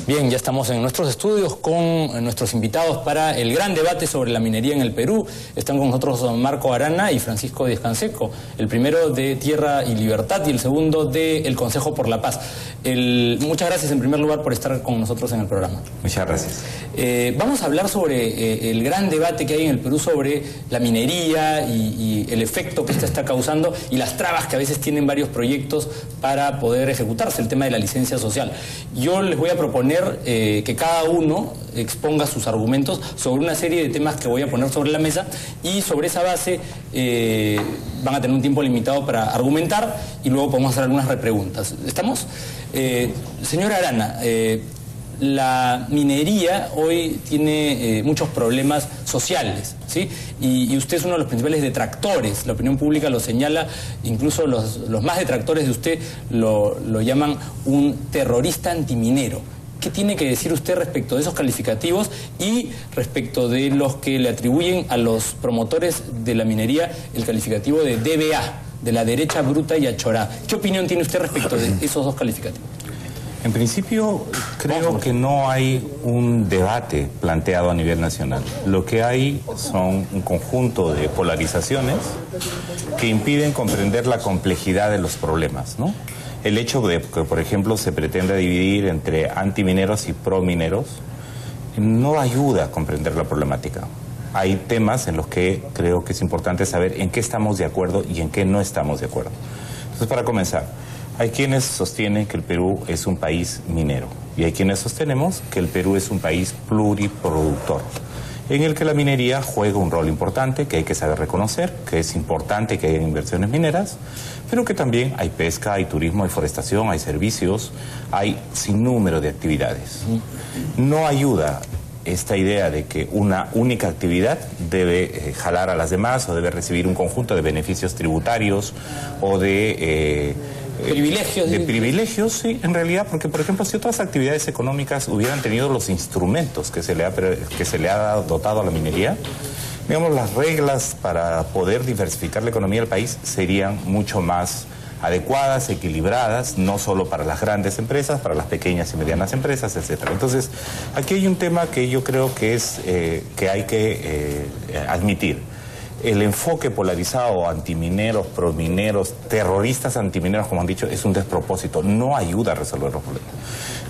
Bien, ya estamos en nuestros estudios con nuestros invitados para el gran debate sobre la minería en el Perú. Están con nosotros Marco Arana y Francisco Díaz Canseco, el primero de Tierra y Libertad y el segundo del Consejo por la Paz. Muchas gracias en primer lugar por estar con nosotros en el programa. Muchas gracias. Vamos a hablar sobre el gran debate que hay en el Perú sobre la minería y el efecto que esta está causando y las trabas que a veces tienen varios proyectos para poder ejecutarse, el tema de la licencia social. Yo les voy a proponer que cada uno exponga sus argumentos sobre una serie de temas que voy a poner sobre la mesa y sobre esa base van a tener un tiempo limitado para argumentar y luego podemos hacer algunas repreguntas. ¿Estamos? Señora Arana, la minería hoy tiene muchos problemas sociales, ¿sí? Y usted es uno de los principales detractores, la opinión pública lo señala, incluso los más detractores de usted lo llaman un terrorista antiminero. ¿Qué tiene que decir usted respecto de esos calificativos y respecto de los que le atribuyen a los promotores de la minería el calificativo de DBA, de la derecha bruta y achorada? ¿Qué opinión tiene usted respecto de esos dos calificativos? En principio, creo que no hay un debate planteado a nivel nacional. Lo que hay son un conjunto de polarizaciones que impiden comprender la complejidad de los problemas, ¿no? El hecho de que, por ejemplo, se pretenda dividir entre antimineros y promineros no ayuda a comprender la problemática. Hay temas en los que creo que es importante saber en qué estamos de acuerdo y en qué no estamos de acuerdo. Entonces, para comenzar, hay quienes sostienen que el Perú es un país minero y hay quienes sostenemos que el Perú es un país pluriproductor, en el que la minería juega un rol importante, que hay que saber reconocer, que es importante que haya inversiones mineras, pero que también hay pesca, hay turismo, hay forestación, hay servicios, hay sinnúmero de actividades. No ayuda esta idea de que una única actividad debe jalar a las demás o debe recibir un conjunto de beneficios tributarios o de privilegios, sí, en realidad, porque por ejemplo si otras actividades económicas hubieran tenido los instrumentos que se le ha dotado a la minería, digamos, las reglas para poder diversificar la economía del país serían mucho más adecuadas, equilibradas, no solo para las grandes empresas, para las pequeñas y medianas empresas, etcétera. Entonces, aquí hay un tema que yo creo que es que hay que admitir. El enfoque polarizado, antimineros, promineros, terroristas antimineros, como han dicho, es un despropósito, no ayuda a resolver los problemas.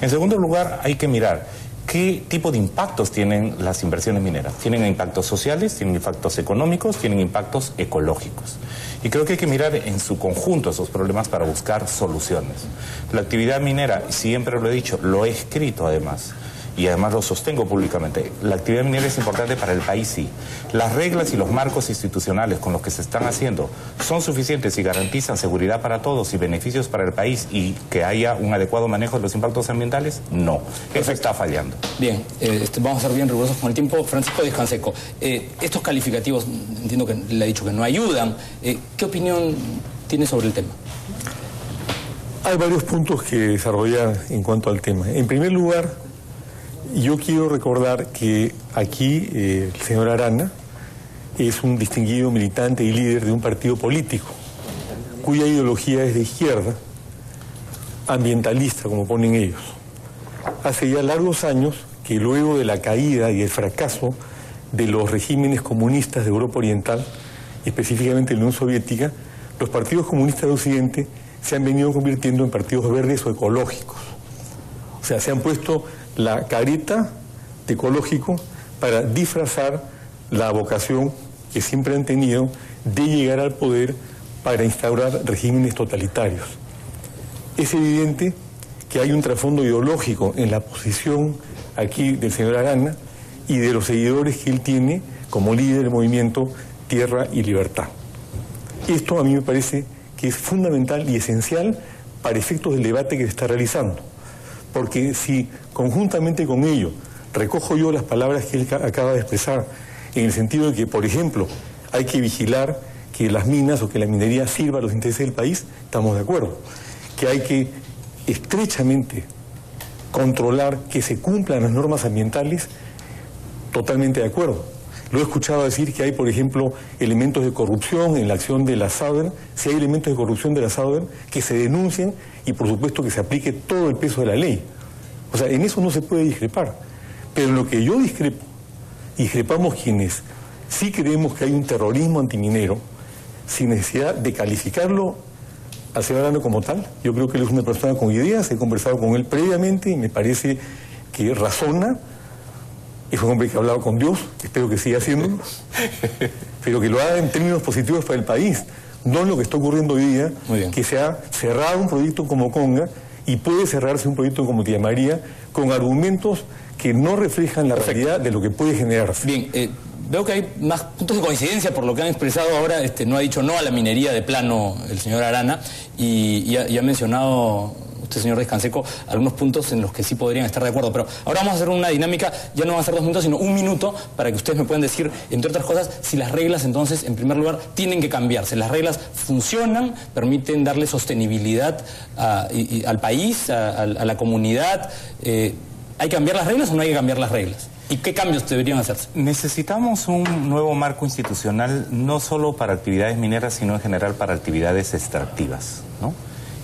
En segundo lugar, hay que mirar qué tipo de impactos tienen las inversiones mineras. Tienen impactos sociales, tienen impactos económicos, tienen impactos ecológicos. Y creo que hay que mirar en su conjunto esos problemas para buscar soluciones. La actividad minera, siempre lo he dicho, lo he escrito además, y además lo sostengo públicamente, la actividad minera es importante para el país, sí. Las reglas y los marcos institucionales con los que se están haciendo son suficientes y garantizan seguridad para todos y beneficios para el país y que haya un adecuado manejo de los impactos ambientales, no. Eso está fallando. Bien, vamos a ser bien rigurosos con el tiempo. Francisco Díaz Canseco, estos calificativos, entiendo que le ha dicho que no ayudan. ¿Qué opinión tiene sobre el tema? Hay varios puntos que desarrollar en cuanto al tema. En primer lugar, yo quiero recordar que aquí el señor Arana es un distinguido militante y líder de un partido político cuya ideología es de izquierda, ambientalista, como ponen ellos. Hace ya largos años que luego de la caída y el fracaso de los regímenes comunistas de Europa Oriental, específicamente la Unión Soviética, los partidos comunistas de Occidente se han venido convirtiendo en partidos verdes o ecológicos. O sea, se han puesto la careta de ecológico para disfrazar la vocación que siempre han tenido de llegar al poder para instaurar regímenes totalitarios. Es evidente que hay un trasfondo ideológico en la posición aquí del señor Arana y de los seguidores que él tiene como líder del movimiento Tierra y Libertad. Esto a mí me parece que es fundamental y esencial para efectos del debate que se está realizando. Porque si conjuntamente con ello recojo yo las palabras que él acaba de expresar, en el sentido de que, por ejemplo, hay que vigilar que las minas o que la minería sirva a los intereses del país, estamos de acuerdo. Que hay que estrechamente controlar que se cumplan las normas ambientales, totalmente de acuerdo. Lo he escuchado decir que hay, por ejemplo, elementos de corrupción en la acción de la Southern. Si hay elementos de corrupción de la Southern, que se denuncien y, por supuesto, que se aplique todo el peso de la ley. O sea, en eso no se puede discrepar. Pero en lo que yo discrepamos quienes sí creemos que hay un terrorismo antiminero, sin necesidad de calificarlo al señor Arana como tal. Yo creo que él es una persona con ideas, he conversado con él previamente y me parece que razona. Es un hombre que ha hablado con Dios, espero que siga haciéndolo, pero que lo haga en términos positivos para el país, no en lo que está ocurriendo hoy día, que se ha cerrado un proyecto como Conga y puede cerrarse un proyecto como Tía María con argumentos que no reflejan la realidad de lo que puede generarse. Bien, veo que hay más puntos de coincidencia por lo que han expresado ahora. No ha dicho no a la minería de plano el señor Arana y ha mencionado usted, señor Ruiz-Canseco, algunos puntos en los que sí podrían estar de acuerdo. Pero ahora vamos a hacer una dinámica, ya no van a ser 2 minutos, sino 1 minuto, para que ustedes me puedan decir, entre otras cosas, si las reglas entonces, en primer lugar, tienen que cambiarse. Las reglas funcionan, permiten darle sostenibilidad al país, a la comunidad. ¿Hay que cambiar las reglas o no hay que cambiar las reglas? ¿Y qué cambios deberían hacerse? Necesitamos un nuevo marco institucional, no solo para actividades mineras, sino en general para actividades extractivas, ¿no?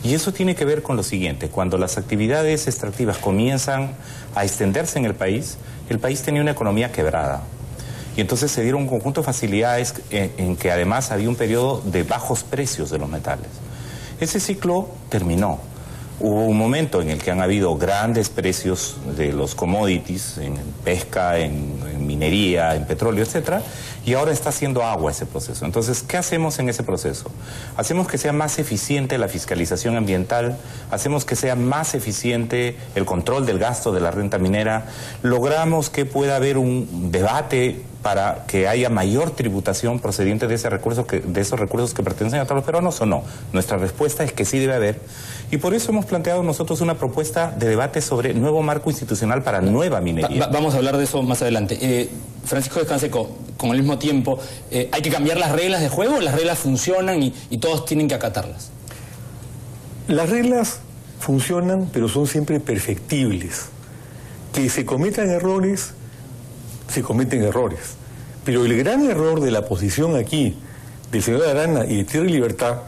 Y eso tiene que ver con lo siguiente: cuando las actividades extractivas comienzan a extenderse en el país tenía una economía quebrada. Y entonces se dieron un conjunto de facilidades en que además había un periodo de bajos precios de los metales. Ese ciclo terminó. Hubo un momento en el que han habido grandes precios de los commodities, en pesca, en minería, en petróleo, etcétera, y ahora está haciendo agua ese proceso. Entonces, ¿qué hacemos en ese proceso? Hacemos que sea más eficiente la fiscalización ambiental, hacemos que sea más eficiente el control del gasto de la renta minera, logramos que pueda haber un debate para que haya mayor tributación procediente de esos recursos que pertenecen a todos los peruanos, o no. Nuestra respuesta es que sí debe haber, y por eso hemos planteado nosotros una propuesta de debate sobre nuevo marco institucional para nueva minería. Vamos a hablar de eso más adelante. Francisco Ruiz-Canseco, con el mismo tiempo, ¿hay que cambiar las reglas de juego? ¿Las reglas funcionan y todos tienen que acatarlas? Las reglas funcionan, pero son siempre perfectibles. Que se cometan errores, se cometen errores. Pero el gran error de la posición aquí del señor Arana y de Tierra y Libertad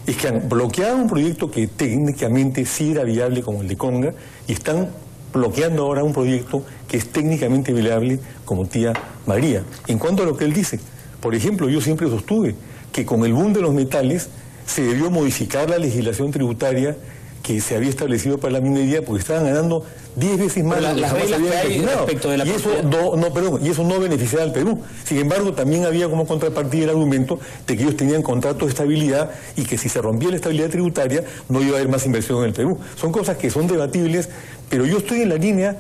es que han bloqueado un proyecto que técnicamente sí era viable como el de Conga y están bloqueando ahora un proyecto que es técnicamente viable como Tía María. En cuanto a lo que él dice, por ejemplo, yo siempre sostuve que con el boom de los metales se debió modificar la legislación tributaria que se había establecido para la minería, porque estaban ganando 10 veces más de lo que las reglas que hay respecto de la y eso no beneficiaba al Perú. Sin embargo, también había como contrapartida el argumento de que ellos tenían contratos de estabilidad y que si se rompía la estabilidad tributaria no iba a haber más inversión en el Perú. Son cosas que son debatibles, pero yo estoy en la línea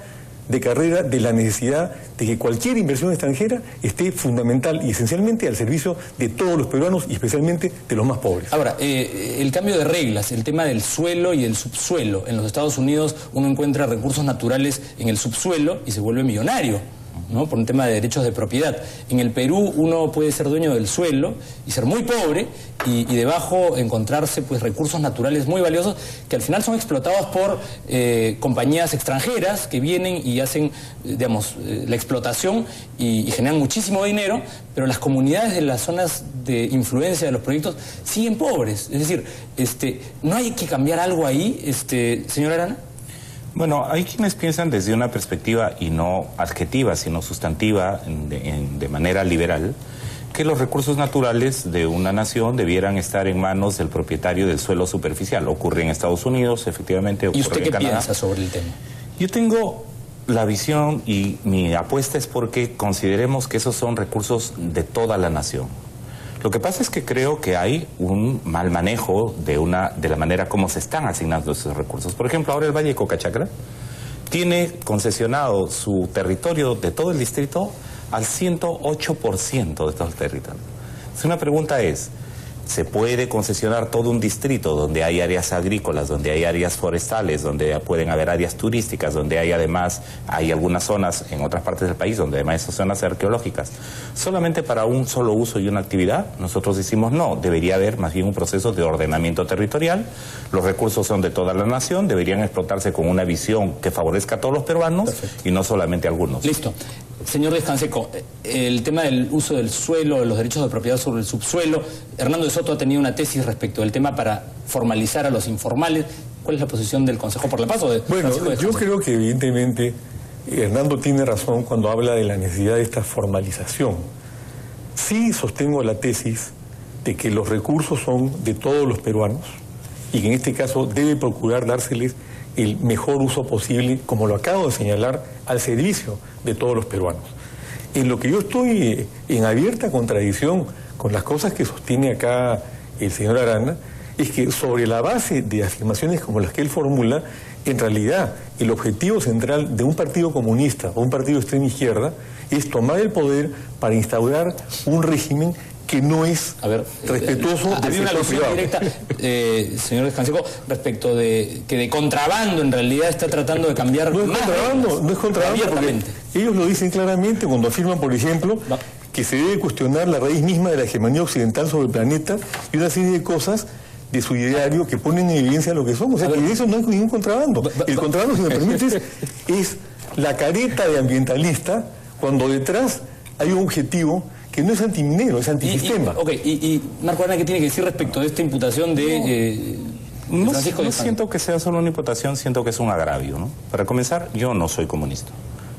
de carrera de la necesidad de que cualquier inversión extranjera esté fundamental y esencialmente al servicio de todos los peruanos y especialmente de los más pobres. Ahora, el cambio de reglas, el tema del suelo y el subsuelo. En los Estados Unidos uno encuentra recursos naturales en el subsuelo y se vuelve millonario, ¿no? Por un tema de derechos de propiedad. En el Perú uno puede ser dueño del suelo y ser muy pobre y debajo encontrarse pues recursos naturales muy valiosos que al final son explotados por compañías extranjeras que vienen y hacen, digamos, la explotación y generan muchísimo dinero, pero las comunidades de las zonas de influencia de los proyectos siguen pobres. Es decir, ¿no hay que cambiar algo ahí, señor Arana? Bueno, hay quienes piensan desde una perspectiva, y no adjetiva, sino sustantiva, de manera liberal, que los recursos naturales de una nación debieran estar en manos del propietario del suelo superficial. Ocurre en Estados Unidos, efectivamente, ocurre en Canadá. ¿Y usted qué piensa sobre el tema? Yo tengo la visión, y mi apuesta es porque consideremos que esos son recursos de toda la nación. Lo que pasa es que creo que hay un mal manejo de la manera como se están asignando esos recursos. Por ejemplo, ahora el Valle de Cocachacra tiene concesionado su territorio de todo el distrito al 108% de todo el territorio. Entonces, una pregunta es, ¿se puede concesionar todo un distrito donde hay áreas agrícolas, donde hay áreas forestales, donde pueden haber áreas turísticas, donde hay además, hay algunas zonas en otras partes del país, donde además esas zonas arqueológicas, solamente para un solo uso y una actividad? Nosotros decimos no, debería haber más bien un proceso de ordenamiento territorial, los recursos son de toda la nación, deberían explotarse con una visión que favorezca a todos los peruanos. Perfecto. Y no solamente a algunos. Listo. Señor Díaz-Canseco, el tema del uso del suelo, de los derechos de propiedad sobre el subsuelo, Hernando de Soto ha tenido una tesis respecto del tema para formalizar a los informales. ¿Cuál es la posición del Consejo por la Paz? Bueno, yo creo que evidentemente Hernando tiene razón cuando habla de la necesidad de esta formalización. Sí sostengo la tesis de que los recursos son de todos los peruanos y que en este caso debe procurar dárseles el mejor uso posible, como lo acabo de señalar, al servicio de todos los peruanos. En lo que yo estoy en abierta contradicción con las cosas que sostiene acá el señor Arana, es que sobre la base de afirmaciones como las que él formula, en realidad el objetivo central de un partido comunista o un partido de extrema izquierda es tomar el poder para instaurar un régimen que no es respetuoso del sector privado. Directa, señor Díaz-Canseco, respecto de que de contrabando en realidad está tratando de cambiar. No es contrabando porque ellos lo dicen claramente cuando afirman, por ejemplo, que se debe cuestionar la raíz misma de la hegemonía occidental sobre el planeta y una serie de cosas de su ideario que ponen en evidencia lo que somos. O sea, que eso no es ningún contrabando. El contrabando, si me permites, es la careta de ambientalista cuando detrás hay un objetivo que no es antiminero, es antisistema. Y Marco Arana, ¿qué tiene que decir respecto de esta imputación de Francisco? No siento que sea solo una imputación, siento que es un agravio, ¿no? Para comenzar, yo no soy comunista.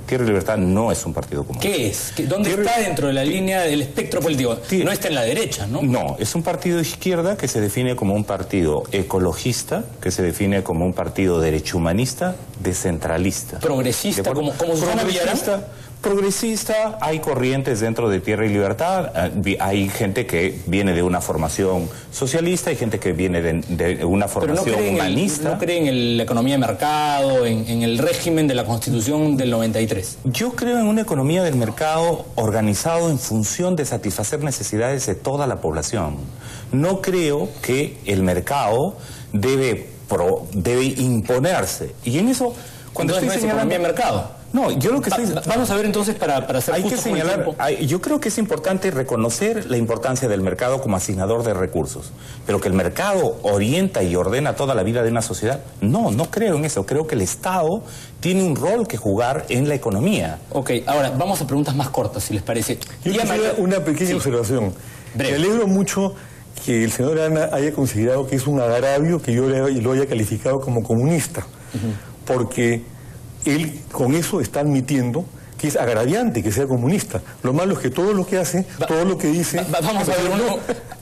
Tierra y Libertad no es un partido comunista. ¿Qué es? ¿Dónde está dentro de la línea del espectro político? No está en la derecha, ¿no? No, es un partido de izquierda que se define como un partido ecologista, que se define como un partido derechohumanista, descentralista. Progresista, como Susana Villarán. Progresista, hay corrientes dentro de Tierra y Libertad, hay gente que viene de una formación socialista, hay gente que viene de una formación humanista. ¿No creen en la economía de mercado, en el régimen de la Constitución del 93? Yo creo en una economía del mercado organizado en función de satisfacer necesidades de toda la población. No creo que el mercado debe imponerse. Y en eso, cuando estoy señalando economía de mercado. No, yo lo que estoy... Vamos a ver entonces para hacer hay que señalar, yo creo que es importante reconocer la importancia del mercado como asignador de recursos, pero que el mercado orienta y ordena toda la vida de una sociedad, no creo en eso. Creo que el Estado tiene un rol que jugar en la economía. Ok, ahora vamos a preguntas más cortas, si les parece. Yo quisiera una pequeña observación. Breve. Me alegro mucho que el señor Arana haya considerado que es un agravio que yo lo haya calificado como comunista, porque él con eso está admitiendo que es agraviante que sea comunista. Lo malo es que todo lo que hace, todo lo que dice, vamos a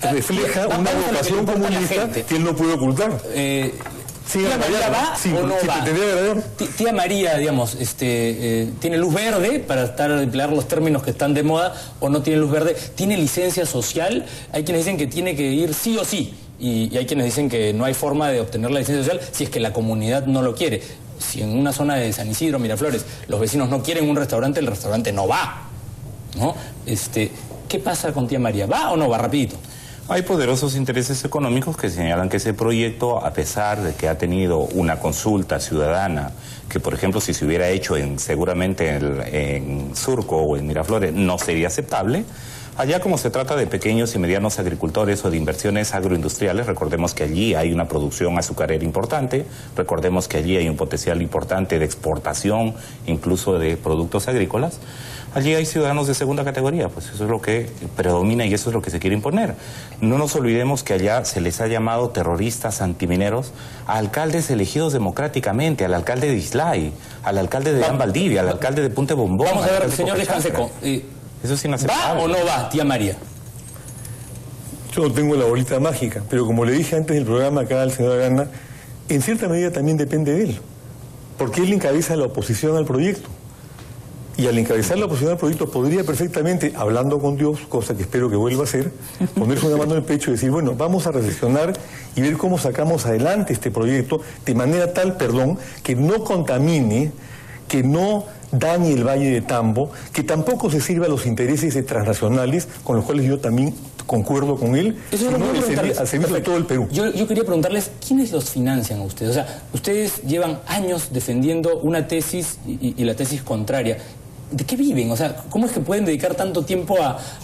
ver, refleja una vocación comunista que él no puede ocultar. ¿Tía María va o no va? Tía María, digamos, ¿tiene luz verde para emplear los términos que están de moda o no tiene luz verde? ¿Tiene licencia social? Hay quienes dicen que tiene que ir sí o sí y hay quienes dicen que no hay forma de obtener la licencia social si es que la comunidad no lo quiere. Si en una zona de San Isidro, Miraflores, los vecinos no quieren un restaurante, el restaurante no va, ¿no? ¿Qué pasa con Tía María? ¿Va o no va? Rapidito. Hay poderosos intereses económicos que señalan que ese proyecto, a pesar de que ha tenido una consulta ciudadana, que por ejemplo si se hubiera hecho seguramente en Surco o en Miraflores, no sería aceptable. Allá, como se trata de pequeños y medianos agricultores o de inversiones agroindustriales, recordemos que allí hay una producción azucarera importante, recordemos que allí hay un potencial importante de exportación, incluso de productos agrícolas. Allí hay ciudadanos de segunda categoría, pues eso es lo que predomina y eso es lo que se quiere imponer. No nos olvidemos que allá se les ha llamado terroristas antimineros a alcaldes elegidos democráticamente, al alcalde de Islay, al alcalde de Dan Valdivia, al alcalde de Punta Bombón. Vamos a ver, señor Díaz-Canseco. Eso es inaceptable. ¿Va o no va, Tía María? Yo no tengo la bolita mágica, pero como le dije antes del programa acá al señor Arana, en cierta medida también depende de él, porque él encabeza la oposición al proyecto. Y al encabezar la oposición al proyecto podría perfectamente, hablando con Dios, cosa que espero que vuelva a hacer, ponerse una mano en el pecho y decir, bueno, vamos a reflexionar y ver cómo sacamos adelante este proyecto de manera tal, que no contamine, que no dañe el Valle de Tambo, que tampoco se sirva a los intereses transnacionales, con los cuales yo también concuerdo con él, sino al servicio de todo el Perú. Yo quería preguntarles, ¿quiénes los financian a ustedes? O sea, ustedes llevan años defendiendo una tesis y la tesis contraria. ¿De qué viven? O sea, ¿cómo es que pueden dedicar tanto tiempo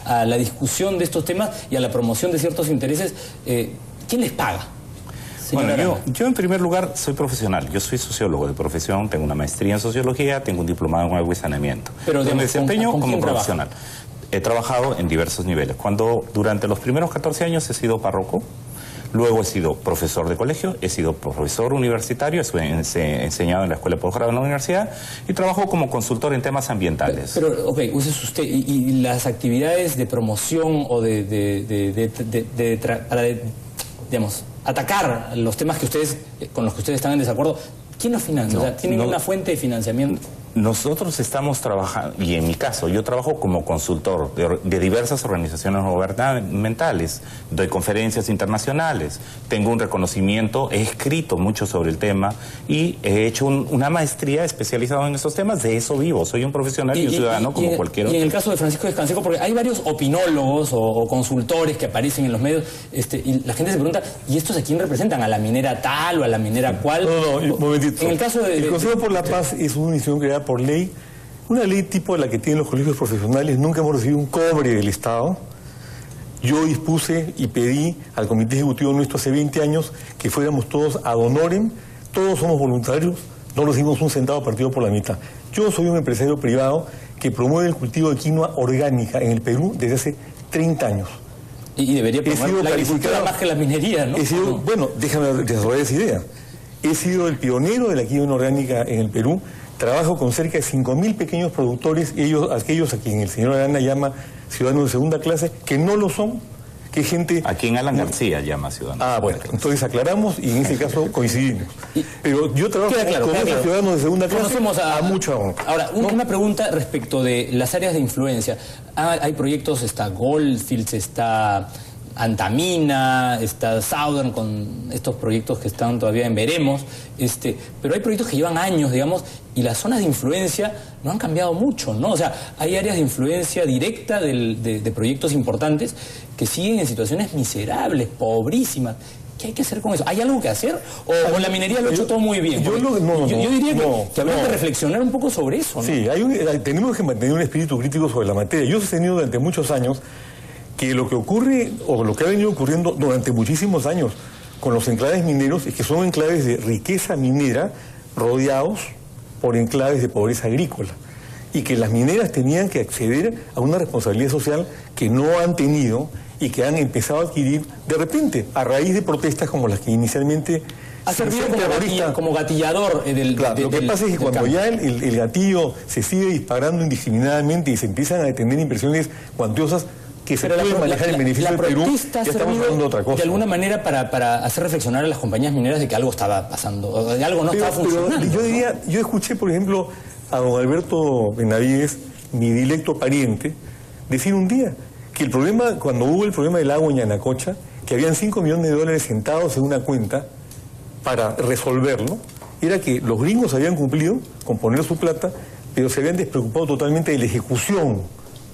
a la discusión de estos temas y a la promoción de ciertos intereses? ¿Quién les paga? Bueno, yo en primer lugar soy profesional, yo soy sociólogo de profesión, tengo una maestría en sociología, tengo un diplomado en agua y saneamiento. Pero me desempeño como profesional. Trabaja? He trabajado en diversos niveles. Durante los primeros 14 años he sido párroco, luego he sido profesor de colegio, he sido profesor universitario, he enseñado en la escuela de posgrado en la universidad y trabajo como consultor en temas ambientales. Pero ok, uses usted, y las actividades de promoción o para digamos, atacar los temas que con los que ustedes están en desacuerdo, ¿quién los financia? O sea, ¿tienen una fuente de financiamiento? Nosotros estamos trabajando, y en mi caso, yo trabajo como consultor de diversas organizaciones gubernamentales, doy conferencias internacionales, tengo un reconocimiento, he escrito mucho sobre el tema y he hecho una maestría especializada en estos temas, de eso vivo, soy un profesional y un ciudadano como cualquier otro. Y en el caso de Francisco Descanseco, porque hay varios opinólogos o consultores que aparecen en los medios, y la gente se pregunta, ¿y estos a quién representan? ¿A la minera tal o a la minera cual? No, un momentito. En el caso el Consejo por la Paz es una institución creada por ley, una ley tipo de la que tienen los colegios profesionales. Nunca hemos recibido un cobre del Estado. Yo dispuse y pedí al Comité Ejecutivo nuestro hace 20 años que fuéramos todos ad honorem, todos somos voluntarios, no recibimos un centavo partido por la mitad. Yo soy un empresario privado que promueve el cultivo de quinoa orgánica en el Perú desde hace 30 años. Y debería promover la agricultura más que la minería, ¿no? Bueno, déjame desarrollar esa idea. He sido el pionero de la quinoa orgánica en el Perú. Trabajo con cerca de 5.000 pequeños productores, aquellos a quien el señor Arana llama ciudadanos de segunda clase, que no lo son, que gente... A quien Alan García llama ciudadanos. Ah, bueno, entonces aclaramos y en ese caso coincidimos. Pero yo trabajo con esos ciudadanos de segunda clase a mucha honra. Ahora, una pregunta respecto de las áreas de influencia. Hay proyectos, está Goldfields, está Antamina, está Southern, con estos proyectos que están todavía en veremos, pero hay proyectos que llevan años, digamos, y las zonas de influencia no han cambiado mucho, ¿no? O sea, hay áreas de influencia directa de proyectos importantes que siguen en situaciones miserables, pobrísimas. ¿Qué hay que hacer con eso? ¿Hay algo que hacer? ¿O la minería lo ha hecho todo muy bien? Yo diría que habría que reflexionar un poco sobre eso, ¿no? Sí, tenemos que mantener un espíritu crítico sobre la materia. Yo he sostenido durante muchos años que lo que ocurre, o lo que ha venido ocurriendo durante muchísimos años con los enclaves mineros, es que son enclaves de riqueza minera rodeados por enclaves de pobreza agrícola, y que las mineras tenían que acceder a una responsabilidad social que no han tenido y que han empezado a adquirir de repente a raíz de protestas como las que inicialmente ha servido como gatillador Lo que pasa es que cuando ya el gatillo se sigue disparando indiscriminadamente y se empiezan a detener inversiones cuantiosas que se pueden manejar en beneficio del Perú, ya estamos hablando de otra cosa. De alguna manera para hacer reflexionar a las compañías mineras de que algo estaba pasando, de algo no estaba funcionando. Yo escuché, por ejemplo, a don Alberto Benavides, mi directo pariente, decir un día que el problema, cuando hubo el problema del agua en Yanacocha, que habían $5 millones sentados en una cuenta para resolverlo, era que los gringos habían cumplido con poner su plata, pero se habían despreocupado totalmente de la ejecución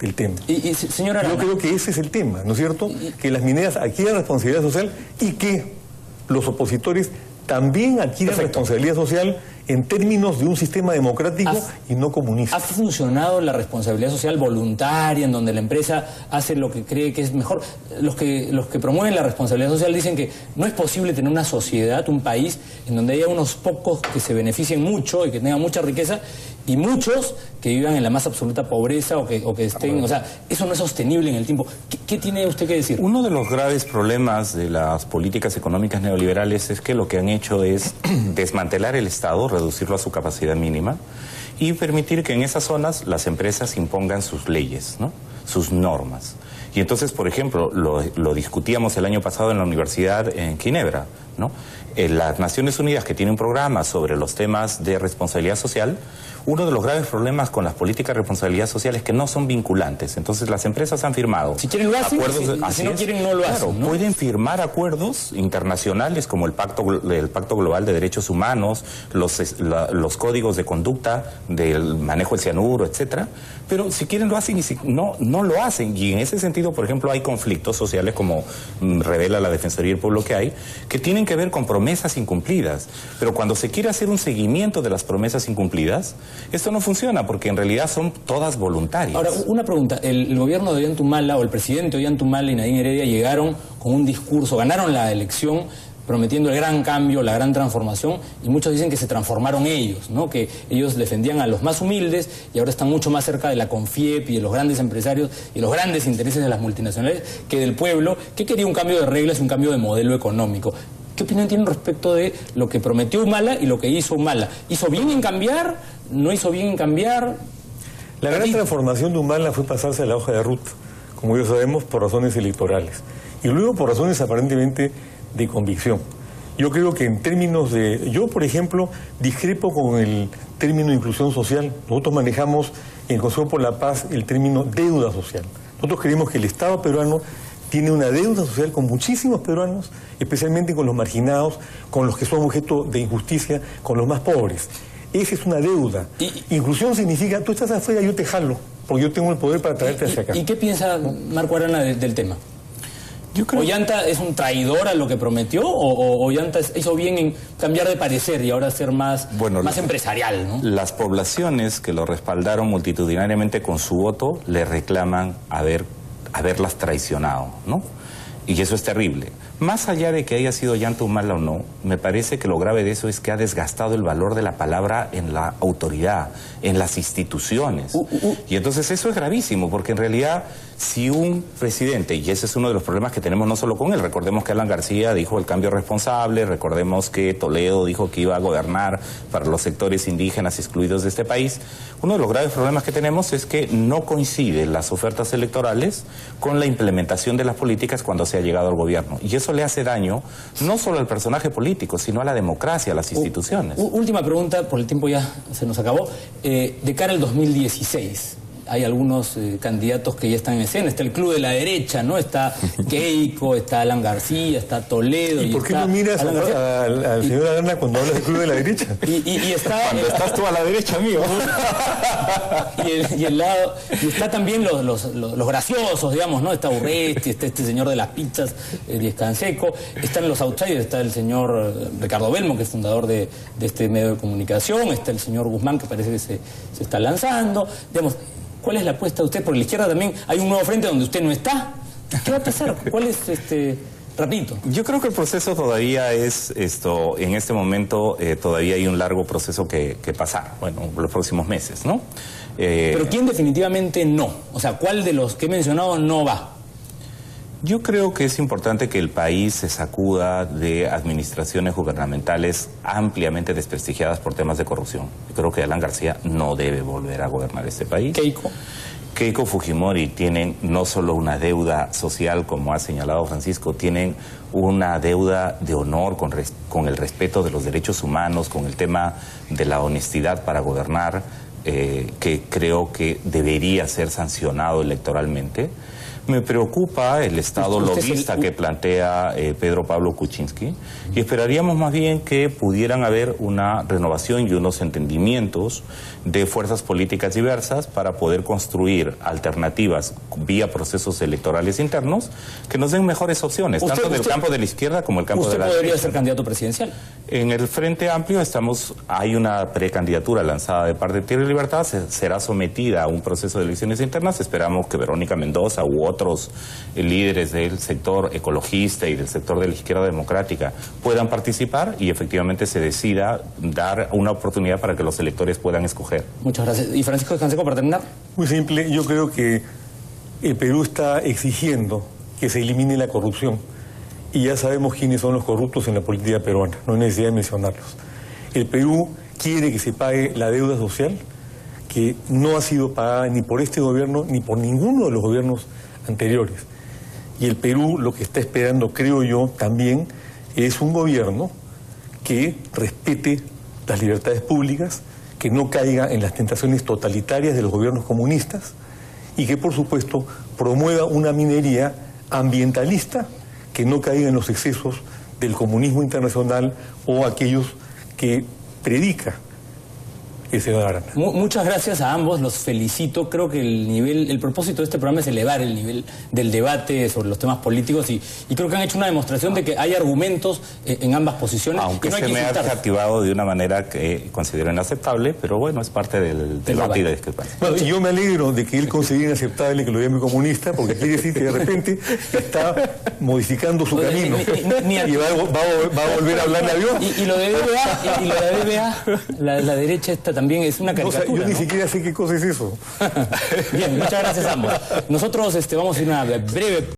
del tema. Señora Arana, yo creo que ese es el tema, ¿no es cierto? Que las mineras adquieran responsabilidad social y que los opositores también adquieran responsabilidad social en términos de un sistema democrático y no comunista. ¿Ha funcionado la responsabilidad social voluntaria en donde la empresa hace lo que cree que es mejor? Los que promueven la responsabilidad social dicen que no es posible tener una sociedad, un país, en donde haya unos pocos que se beneficien mucho y que tengan mucha riqueza y muchos que vivan en la más absoluta pobreza o que estén... O sea, eso no es sostenible en el tiempo. ¿Qué tiene usted que decir? Uno de los graves problemas de las políticas económicas neoliberales es que lo que han hecho es desmantelar el Estado, reducirlo a su capacidad mínima y permitir que en esas zonas las empresas impongan sus leyes, ¿no? Sus normas. Y entonces, por ejemplo, lo discutíamos el año pasado en la universidad en Ginebra, ¿no? Las Naciones Unidas, que tiene un programa sobre los temas de responsabilidad social, uno de los graves problemas con las políticas de responsabilidad social es que no son vinculantes. Entonces las empresas han firmado si quieren lo hacen, acuerdos, si no quieren no lo hacen, ¿no? Pueden firmar acuerdos internacionales como el Pacto Global de Derechos Humanos, los códigos de conducta del manejo del cianuro, etcétera, pero si quieren lo hacen y si no lo hacen. Y en ese sentido, por ejemplo, hay conflictos sociales, como revela la Defensoría del Pueblo que tienen que ver con promesas incumplidas. Pero cuando se quiere hacer un seguimiento de las promesas incumplidas, esto no funciona porque en realidad son todas voluntarias. Ahora, una pregunta. El gobierno de Ollantumala o el presidente de Ollantumala y Nadine Heredia llegaron con un discurso, ganaron la elección prometiendo el gran cambio, la gran transformación, y muchos dicen que se transformaron ellos, ¿no? Que ellos defendían a los más humildes y ahora están mucho más cerca de la CONFIEP y de los grandes empresarios y los grandes intereses de las multinacionales que del pueblo, que quería un cambio de reglas y un cambio de modelo económico. ¿Qué opinión tienen respecto de lo que prometió Humala y lo que hizo Humala? ¿Hizo bien en cambiar? ¿No hizo bien en cambiar? La gran transformación de Humala fue pasarse a la hoja de ruta, como ya sabemos, por razones electorales. Y luego por razones aparentemente de convicción. Yo creo que en términos de... Yo, por ejemplo, discrepo con el término inclusión social. Nosotros manejamos en el Consejo por la Paz el término deuda social. Nosotros creemos que el Estado peruano tiene una deuda social con muchísimos peruanos, especialmente con los marginados, con los que son objeto de injusticia, con los más pobres. Esa es una deuda. Inclusión significa, tú estás afuera, yo te jalo, porque yo tengo el poder para traerte hacia acá. ¿Y qué piensa Marco Arana del tema? Yo creo... ¿Ollanta es un traidor a lo que prometió o Ollanta hizo bien en cambiar de parecer y ahora ser más empresarial, ¿no? Las poblaciones que lo respaldaron multitudinariamente con su voto le reclaman haberlas traicionado, ¿no? Y eso es terrible. Más allá de que haya sido Ollanta Humala o no, me parece que lo grave de eso es que ha desgastado el valor de la palabra en la autoridad, en las instituciones. Y entonces eso es gravísimo, porque en realidad si un presidente, y ese es uno de los problemas que tenemos no solo con él, recordemos que Alan García dijo el cambio responsable, recordemos que Toledo dijo que iba a gobernar para los sectores indígenas excluidos de este país. Uno de los graves problemas que tenemos es que no coinciden las ofertas electorales con la implementación de las políticas cuando se ha llegado al gobierno. Y eso le hace daño no solo al personaje político, sino a la democracia, a las instituciones. Última pregunta, por el tiempo ya se nos acabó. De cara al 2016, hay algunos candidatos que ya están en escena. Está el Club de la Derecha, ¿no? Está Keiko, está Alan García, está Toledo. ¿Y por qué no miras al señor Arana cuando hablas del Club de la Derecha? Y está, cuando estás tú a la derecha, amigo. y está también los graciosos, digamos, ¿no? Está Urresti, está este señor de las pizzas, Díez Canseco. Están los outsiders, está el señor Ricardo Belmo, que es fundador de este medio de comunicación. Está el señor Guzmán, que parece que se está lanzando. Digamos, ¿cuál es la apuesta de usted? Por la izquierda también hay un nuevo frente donde usted no está. ¿Qué va a pasar? ¿Cuál es rapidito? Yo creo que el proceso todavía es en este momento todavía hay un largo proceso que pasar, bueno, los próximos meses, ¿no? Pero ¿quién definitivamente no? O sea, ¿cuál de los que he mencionado no va? Yo creo que es importante que el país se sacuda de administraciones gubernamentales ampliamente desprestigiadas por temas de corrupción. Yo creo que Alan García no debe volver a gobernar este país. Keiko Fujimori tienen no solo una deuda social, como ha señalado Francisco, tienen una deuda de honor con el respeto de los derechos humanos, con el tema de la honestidad para gobernar, que creo que debería ser sancionado electoralmente. Me preocupa el estado lobista que plantea Pedro Pablo Kuczynski y esperaríamos más bien que pudieran haber una renovación y unos entendimientos de fuerzas políticas diversas para poder construir alternativas vía procesos electorales internos que nos den mejores opciones, tanto del campo de la izquierda como el campo de la derecha. ¿Usted podría ser candidato presidencial? En el Frente Amplio hay una precandidatura lanzada de parte de Tierra y Libertad, será sometida a un proceso de elecciones internas. Esperamos que Verónica Mendoza u otros líderes del sector ecologista y del sector de la izquierda democrática puedan participar y efectivamente se decida dar una oportunidad para que los electores puedan escoger. Muchas gracias. ¿Y Francisco Canseco, para terminar? Muy simple, yo creo que el Perú está exigiendo que se elimine la corrupción. Y ya sabemos quiénes son los corruptos en la política peruana, no hay necesidad de mencionarlos. El Perú quiere que se pague la deuda social, que no ha sido pagada ni por este gobierno ni por ninguno de los gobiernos anteriores. Y el Perú lo que está esperando, creo yo, también es un gobierno que respete las libertades públicas, que no caiga en las tentaciones totalitarias de los gobiernos comunistas y que, por supuesto, promueva una minería ambientalista que no caiga en los excesos del comunismo internacional o aquellos que predica el señor Arana. Muchas gracias a ambos, los felicito. Creo que el propósito de este programa es elevar el nivel del debate sobre los temas políticos y creo que han hecho una demostración de que hay argumentos en ambas posiciones. Aunque que no hay se que me ha activado de una manera que considero inaceptable, pero bueno, es parte del debate y la discrepancia. Bueno, y yo me alegro de que él considere inaceptable que lo llame comunista, porque quiere decir que de repente está modificando su camino y va a volver a hablarle a Dios. Y lo de BBA, la derecha esta también es una caricatura. Yo ni siquiera sé qué cosa es eso. Bien, muchas gracias a ambos. Nosotros vamos a ir a una breve